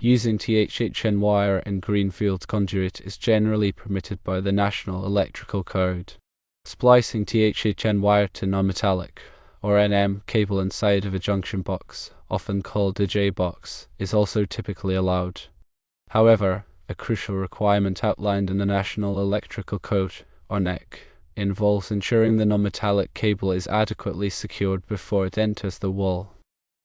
Using THHN wire and Greenfield Conduit is generally permitted by the National Electrical Code. Splicing THHN wire to non-metallic, or NM, cable inside of a junction box, often called a J-box, is also typically allowed. However, a crucial requirement outlined in the National Electrical Code, or NEC, involves ensuring the non-metallic cable is adequately secured before it enters the wall.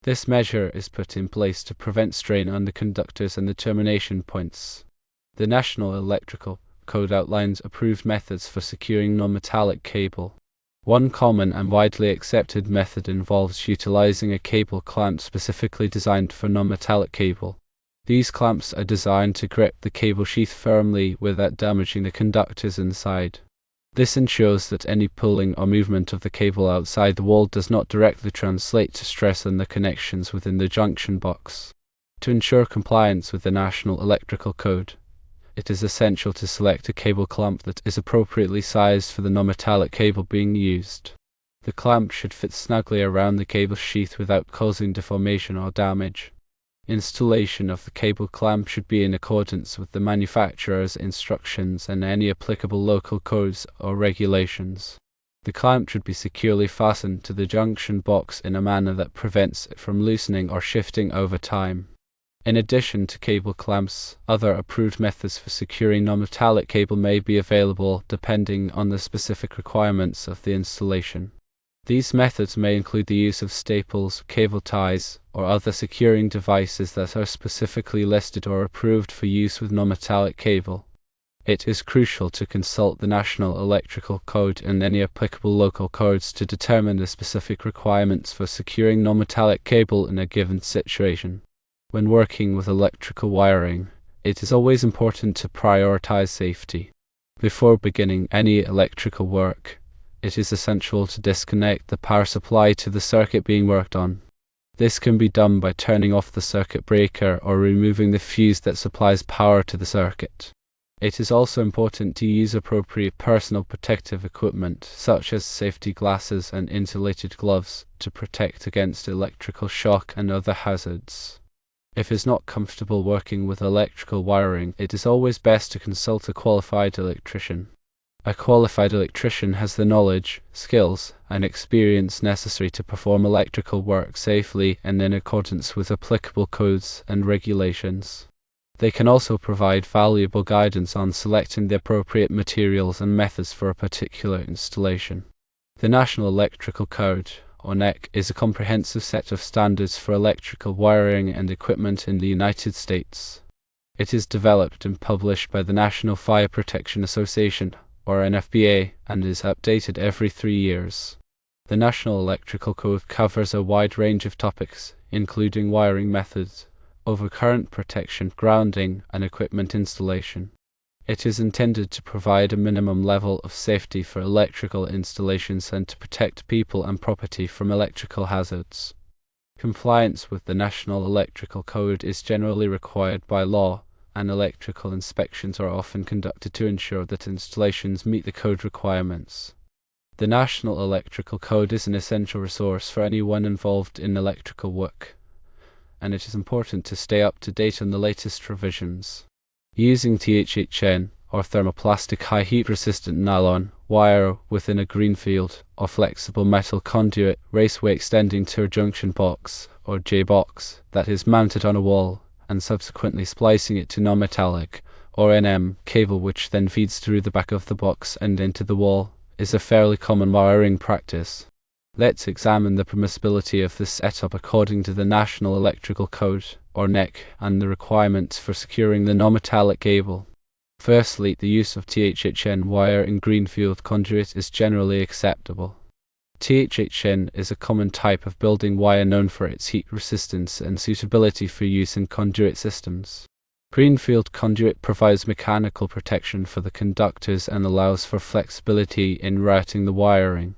This measure is put in place to prevent strain on the conductors and the termination points. The National Electrical Code outlines approved methods for securing non-metallic cable. One common and widely accepted method involves utilizing a cable clamp specifically designed for non-metallic cable. These clamps are designed to grip the cable sheath firmly without damaging the conductors inside. This ensures that any pulling or movement of the cable outside the wall does not directly translate to stress on the connections within the junction box. To ensure compliance with the National Electrical Code, it is essential to select a cable clamp that is appropriately sized for the non-metallic cable being used. The clamp should fit snugly around the cable sheath without causing deformation or damage. Installation of the cable clamp should be in accordance with the manufacturer's instructions and any applicable local codes or regulations. The clamp should be securely fastened to the junction box in a manner that prevents it from loosening or shifting over time. In addition to cable clamps, other approved methods for securing non-metallic cable may be available depending on the specific requirements of the installation. These methods may include the use of staples, cable ties, or other securing devices that are specifically listed or approved for use with non-metallic cable. It is crucial to consult the National Electrical Code and any applicable local codes to determine the specific requirements for securing non-metallic cable in a given situation. When working with electrical wiring, it is always important to prioritize safety. Before beginning any electrical work, it is essential to disconnect the power supply to the circuit being worked on. This can be done by turning off the circuit breaker or removing the fuse that supplies power to the circuit. It is also important to use appropriate personal protective equipment, such as safety glasses and insulated gloves, to protect against electrical shock and other hazards. If it's not comfortable working with electrical wiring, it is always best to consult a qualified electrician. A qualified electrician has the knowledge, skills, and experience necessary to perform electrical work safely and in accordance with applicable codes and regulations. They can also provide valuable guidance on selecting the appropriate materials and methods for a particular installation. The National Electrical Code, or NEC, is a comprehensive set of standards for electrical wiring and equipment in the United States. It is developed and published by the National Fire Protection Association, or NFPA, and is updated every 3 years. The National Electrical Code covers a wide range of topics, including wiring methods, overcurrent protection, grounding, and equipment installation. It is intended to provide a minimum level of safety for electrical installations and to protect people and property from electrical hazards. Compliance with the National Electrical Code is generally required by law, and electrical inspections are often conducted to ensure that installations meet the code requirements. The National Electrical Code is an essential resource for anyone involved in electrical work, and it is important to stay up to date on the latest revisions. Using THHN, or thermoplastic high heat resistant nylon, wire within a greenfield or flexible metal conduit raceway extending to a junction box, or J-box, that is mounted on a wall, and subsequently splicing it to non-metallic, or NM, cable which then feeds through the back of the box and into the wall, is a fairly common wiring practice. Let's examine the permissibility of this setup according to the National Electrical Code, or NEC, and the requirements for securing the non-metallic cable. Firstly, the use of THHN wire in Greenfield Conduit is generally acceptable. THHN is a common type of building wire known for its heat resistance and suitability for use in conduit systems. Greenfield Conduit provides mechanical protection for the conductors and allows for flexibility in routing the wiring.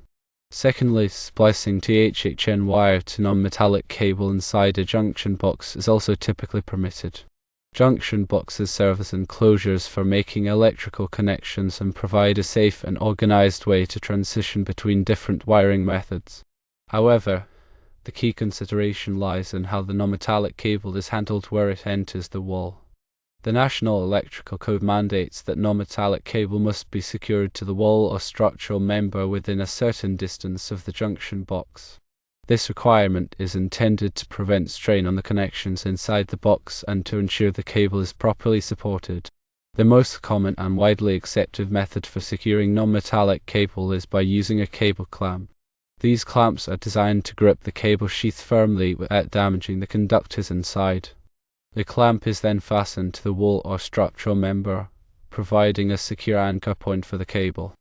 Secondly, splicing THHN wire to non-metallic cable inside a junction box is also typically permitted. Junction boxes serve as enclosures for making electrical connections and provide a safe and organized way to transition between different wiring methods. However, The key consideration lies in how the non-metallic cable is handled where it enters the wall. The National Electrical Code mandates that non-metallic cable must be secured to the wall or structural member within a certain distance of the junction box. This requirement is intended to prevent strain on the connections inside the box and to ensure the cable is properly supported. The most common and widely accepted method for securing non-metallic cable is by using a cable clamp. These clamps are designed to grip the cable sheath firmly without damaging the conductors inside. The clamp is then fastened to the wall or structural member, providing a secure anchor point for the cable.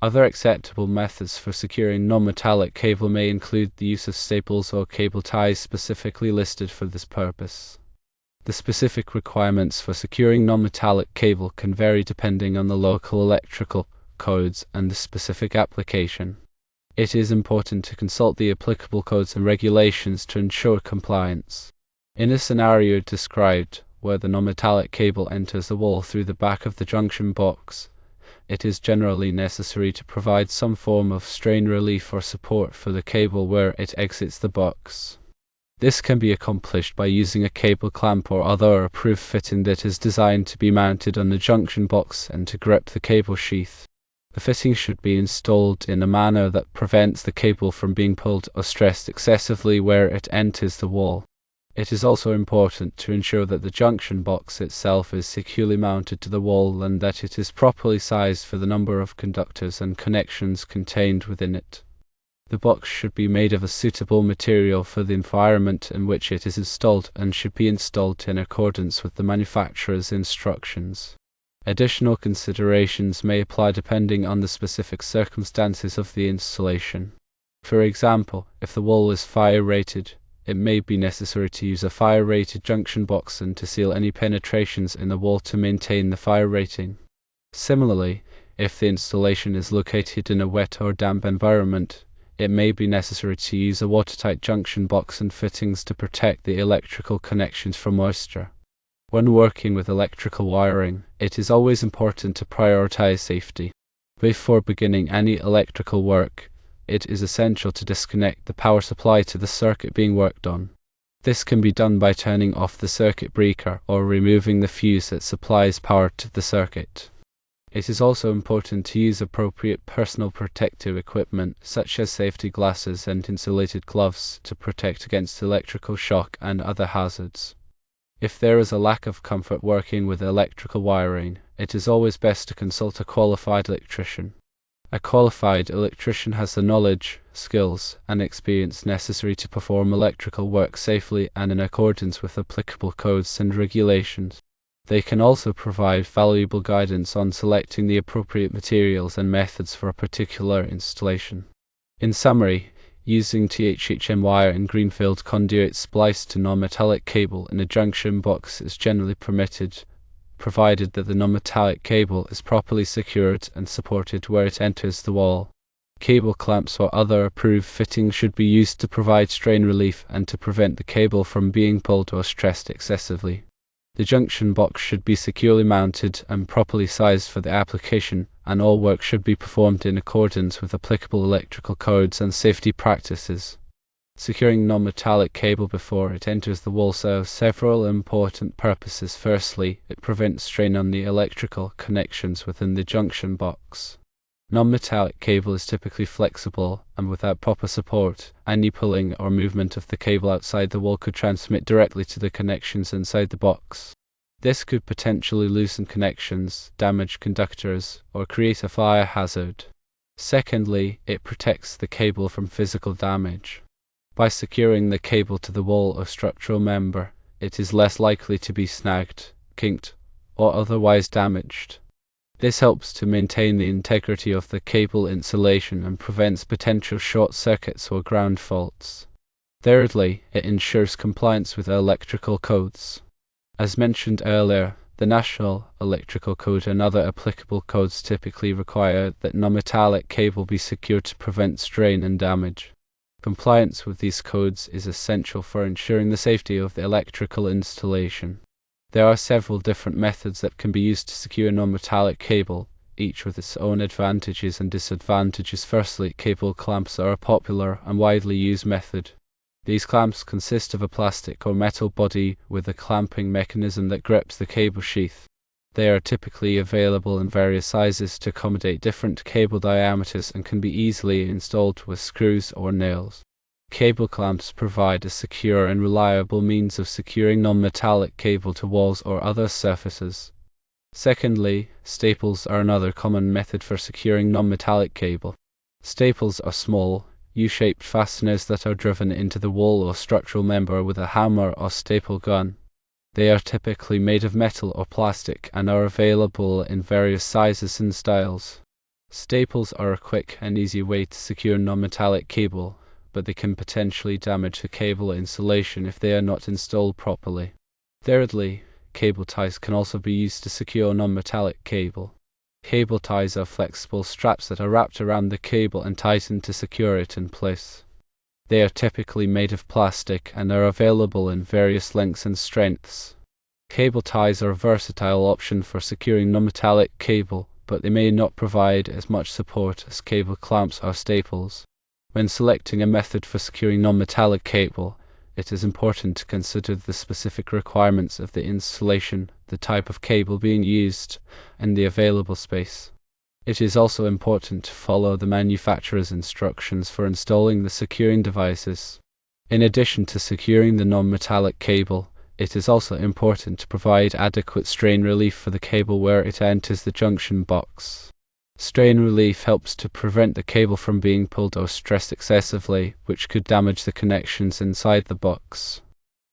Other acceptable methods for securing non-metallic cable may include the use of staples or cable ties specifically listed for this purpose. The specific requirements for securing non-metallic cable can vary depending on the local electrical codes and the specific application. It is important to consult the applicable codes and regulations to ensure compliance. In a scenario described, where the non-metallic cable enters the wall through the back of the junction box, it is generally necessary to provide some form of strain relief or support for the cable where it exits the box. This can be accomplished by using a cable clamp or other approved fitting that is designed to be mounted on the junction box and to grip the cable sheath. The fitting should be installed in a manner that prevents the cable from being pulled or stressed excessively where it enters the wall. It is also important to ensure that the junction box itself is securely mounted to the wall and that it is properly sized for the number of conductors and connections contained within it. The box should be made of a suitable material for the environment in which it is installed and should be installed in accordance with the manufacturer's instructions. Additional considerations may apply depending on the specific circumstances of the installation. For example, if the wall is fire-rated, it may be necessary to use a fire-rated junction box and to seal any penetrations in the wall to maintain the fire rating. Similarly, if the installation is located in a wet or damp environment, it may be necessary to use a watertight junction box and fittings to protect the electrical connections from moisture. When working with electrical wiring, it is always important to prioritize safety. Before beginning any electrical work, it is essential to disconnect the power supply to the circuit being worked on. This can be done by turning off the circuit breaker or removing the fuse that supplies power to the circuit. It is also important to use appropriate personal protective equipment such as safety glasses and insulated gloves to protect against electrical shock and other hazards. If there is a lack of comfort working with electrical wiring, it is always best to consult a qualified electrician. A qualified electrician has the knowledge, skills, and experience necessary to perform electrical work safely and in accordance with applicable codes and regulations. They can also provide valuable guidance on selecting the appropriate materials and methods for a particular installation. In summary, using THHN wire and Greenfield Conduit spliced to non-metallic cable in a junction box is generally permitted, provided that the non-metallic cable is properly secured and supported where it enters the wall. Cable clamps or other approved fittings should be used to provide strain relief and to prevent the cable from being pulled or stressed excessively. The junction box should be securely mounted and properly sized for the application, and all work should be performed in accordance with applicable electrical codes and safety practices. Securing non-metallic cable before it enters the wall serves several important purposes. Firstly, it prevents strain on the electrical connections within the junction box. Non-metallic cable is typically flexible, and without proper support, any pulling or movement of the cable outside the wall could transmit directly to the connections inside the box. This could potentially loosen connections, damage conductors, or create a fire hazard. Secondly, it protects the cable from physical damage. By securing the cable to the wall or structural member, it is less likely to be snagged, kinked, or otherwise damaged. This helps to maintain the integrity of the cable insulation and prevents potential short circuits or ground faults. Thirdly, it ensures compliance with electrical codes. As mentioned earlier, the National Electrical Code and other applicable codes typically require that non-metallic cable be secured to prevent strain and damage. Compliance with these codes is essential for ensuring the safety of the electrical installation. There are several different methods that can be used to secure non-metallic cable, each with its own advantages and disadvantages. Firstly, cable clamps are a popular and widely used method. These clamps consist of a plastic or metal body with a clamping mechanism that grips the cable sheath. They are typically available in various sizes to accommodate different cable diameters and can be easily installed with screws or nails. Cable clamps provide a secure and reliable means of securing non-metallic cable to walls or other surfaces. Secondly, staples are another common method for securing non-metallic cable. Staples are small, U-shaped fasteners that are driven into the wall or structural member with a hammer or staple gun. They are typically made of metal or plastic and are available in various sizes and styles. Staples are a quick and easy way to secure non-metallic cable, but they can potentially damage the cable insulation if they are not installed properly. Thirdly, cable ties can also be used to secure non-metallic cable. Cable ties are flexible straps that are wrapped around the cable and tightened to secure it in place. They are typically made of plastic and are available in various lengths and strengths. Cable ties are a versatile option for securing non-metallic cable, but they may not provide as much support as cable clamps or staples. When selecting a method for securing non-metallic cable, it is important to consider the specific requirements of the installation, the type of cable being used, and the available space. It is also important to follow the manufacturer's instructions for installing the securing devices. In addition to securing the non-metallic cable, it is also important to provide adequate strain relief for the cable where it enters the junction box. Strain relief helps to prevent the cable from being pulled or stressed excessively, which could damage the connections inside the box.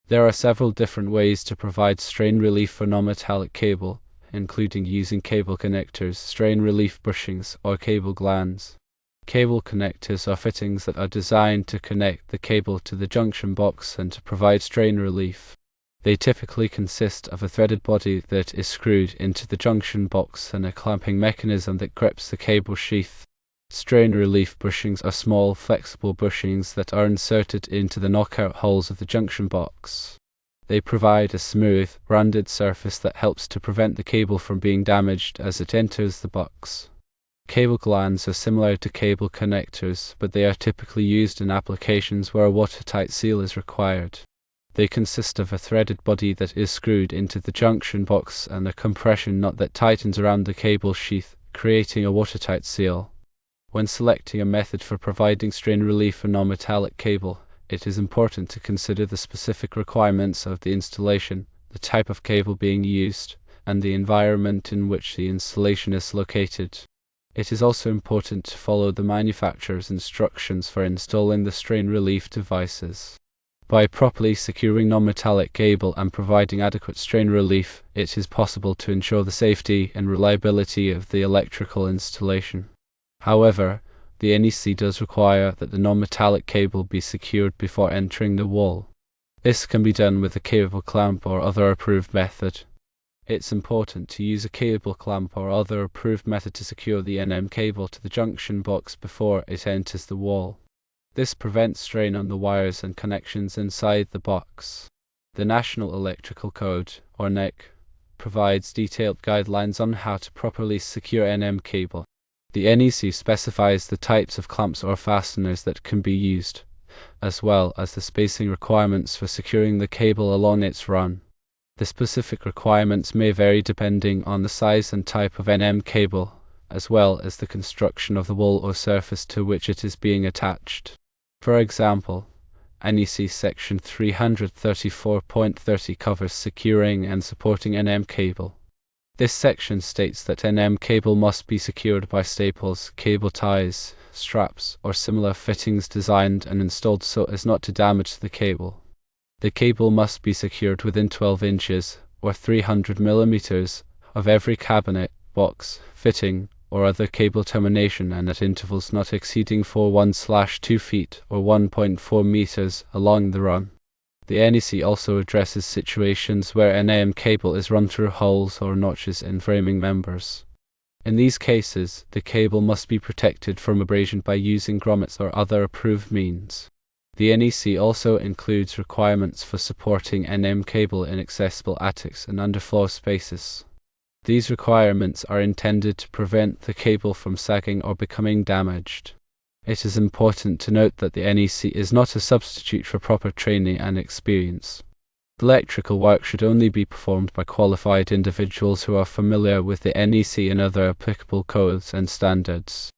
There are several different ways to provide strain relief for non-metallic cable, including using cable connectors, strain relief bushings, or cable glands. Cable connectors are fittings that are designed to connect the cable to the junction box and to provide strain relief. They typically consist of a threaded body that is screwed into the junction box and a clamping mechanism that grips the cable sheath. Strain relief bushings are small, flexible bushings that are inserted into the knockout holes of the junction box. They provide a smooth, rounded surface that helps to prevent the cable from being damaged as it enters the box. Cable glands are similar to cable connectors, but they are typically used in applications where a watertight seal is required. They consist of a threaded body that is screwed into the junction box and a compression nut that tightens around the cable sheath, creating a watertight seal. When selecting a method for providing strain relief for non-metallic cable, it is important to consider the specific requirements of the installation, the type of cable being used, and the environment in which the installation is located. It is also important to follow the manufacturer's instructions for installing the strain relief devices. By properly securing non-metallic cable and providing adequate strain relief, it is possible to ensure the safety and reliability of the electrical installation. However, the NEC does require that the non-metallic cable be secured before entering the wall. This can be done with a cable clamp or other approved method. It's important to use a cable clamp or other approved method to secure the NM cable to the junction box before it enters the wall. This prevents strain on the wires and connections inside the box. The National Electrical Code, or NEC, provides detailed guidelines on how to properly secure NM cable. The NEC specifies the types of clamps or fasteners that can be used, as well as the spacing requirements for securing the cable along its run. The specific requirements may vary depending on the size and type of NM cable, as well as the construction of the wall or surface to which it is being attached. For example, NEC Section 334.30 covers securing and supporting NM cable. This section states that NM cable must be secured by staples, cable ties, straps, or similar fittings designed and installed so as not to damage the cable. The cable must be secured within 12 inches, or 300 millimeters, of every cabinet, box, fitting, or other cable termination and at intervals not exceeding 1/2 feet or 1.4 meters along the run. The NEC also addresses situations where NM cable is run through holes or notches in framing members. In these cases, the cable must be protected from abrasion by using grommets or other approved means. The NEC also includes requirements for supporting NM cable in accessible attics and underfloor spaces. These requirements are intended to prevent the cable from sagging or becoming damaged. It is important to note that the NEC is not a substitute for proper training and experience. Electrical work should only be performed by qualified individuals who are familiar with the NEC and other applicable codes and standards.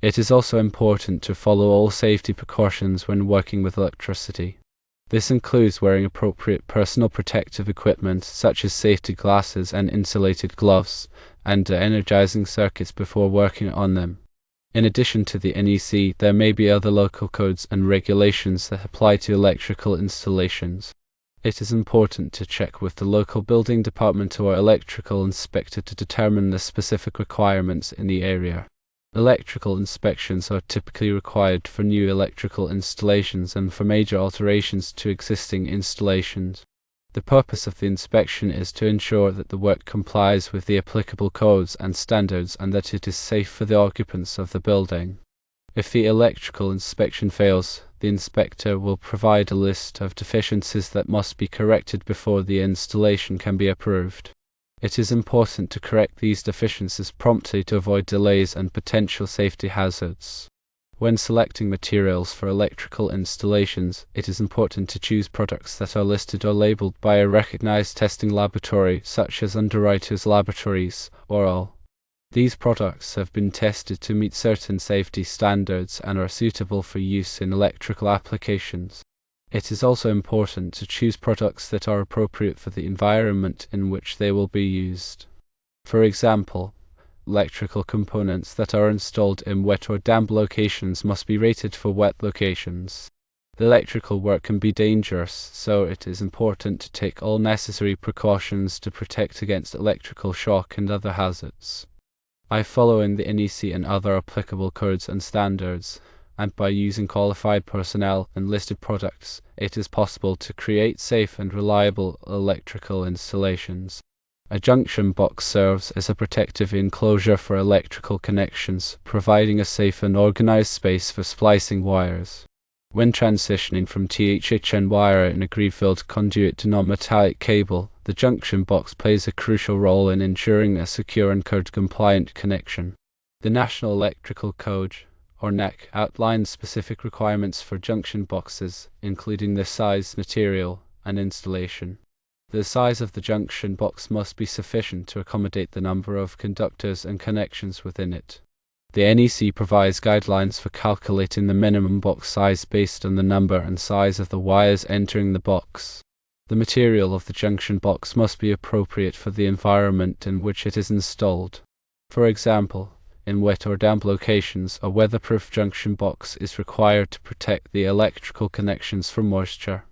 It is also important to follow all safety precautions when working with electricity. This includes wearing appropriate personal protective equipment such as safety glasses and insulated gloves, and energizing circuits before working on them. In addition to the NEC, there may be other local codes and regulations that apply to electrical installations. It is important to check with the local building department or electrical inspector to determine the specific requirements in the area. Electrical inspections are typically required for new electrical installations and for major alterations to existing installations. The purpose of the inspection is to ensure that the work complies with the applicable codes and standards and that it is safe for the occupants of the building. If the electrical inspection fails, the inspector will provide a list of deficiencies that must be corrected before the installation can be approved. It is important to correct these deficiencies promptly to avoid delays and potential safety hazards. When selecting materials for electrical installations, it is important to choose products that are listed or labeled by a recognized testing laboratory such as Underwriters Laboratories or all. These products have been tested to meet certain safety standards and are suitable for use in electrical applications. It is also important to choose products that are appropriate for the environment in which they will be used. For example, electrical components that are installed in wet or damp locations must be rated for wet locations. The electrical work can be dangerous, so it is important to take all necessary precautions to protect against electrical shock and other hazards. By following the NEC and other applicable codes and standards, and by using qualified personnel and listed products, it is possible to create safe and reliable electrical installations. A junction box serves as a protective enclosure for electrical connections, providing a safe and organized space for splicing wires. When transitioning from THHN wire in a Greenfield conduit to non-metallic cable, the junction box plays a crucial role in ensuring a secure and code-compliant connection. The National Electrical Code, or NEC, outlines specific requirements for junction boxes, including their size, material, and installation. The size of the junction box must be sufficient to accommodate the number of conductors and connections within it. The NEC provides guidelines for calculating the minimum box size based on the number and size of the wires entering the box. The material of the junction box must be appropriate for the environment in which it is installed. For example, in wet or damp locations, a weatherproof junction box is required to protect the electrical connections from moisture.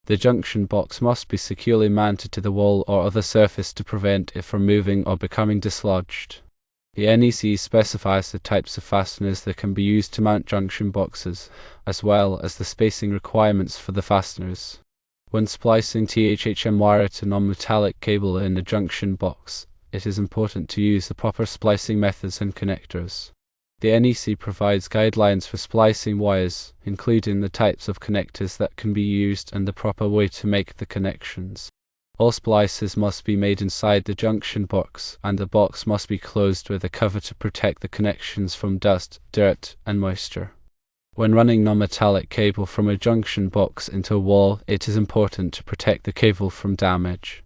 The junction box must be securely mounted to the wall or other surface to prevent it from moving or becoming dislodged. The NEC specifies the types of fasteners that can be used to mount junction boxes, as well as the spacing requirements for the fasteners. When splicing THHN wire to non-metallic cable in a junction box, it is important to use the proper splicing methods and connectors. The NEC provides guidelines for splicing wires, including the types of connectors that can be used and the proper way to make the connections. All splices must be made inside the junction box, and the box must be closed with a cover to protect the connections from dust, dirt, and moisture. When running non-metallic cable from a junction box into a wall, it is important to protect the cable from damage.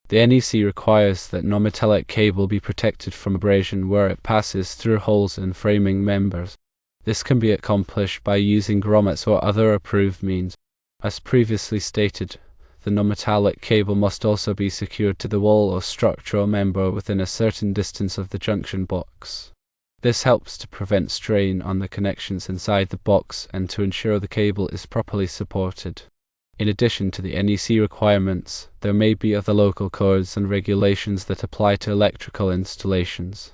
The NEC requires that non-metallic cable be protected from abrasion where it passes through holes in framing members. This can be accomplished by using grommets or other approved means. As previously stated, the non-metallic cable must also be secured to the wall or structural member within a certain distance of the junction box. This helps to prevent strain on the connections inside the box and to ensure the cable is properly supported. In addition to the NEC requirements, there may be other local codes and regulations that apply to electrical installations.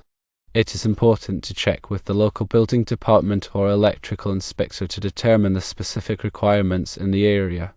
It is important to check with the local building department or electrical inspector to determine the specific requirements in the area.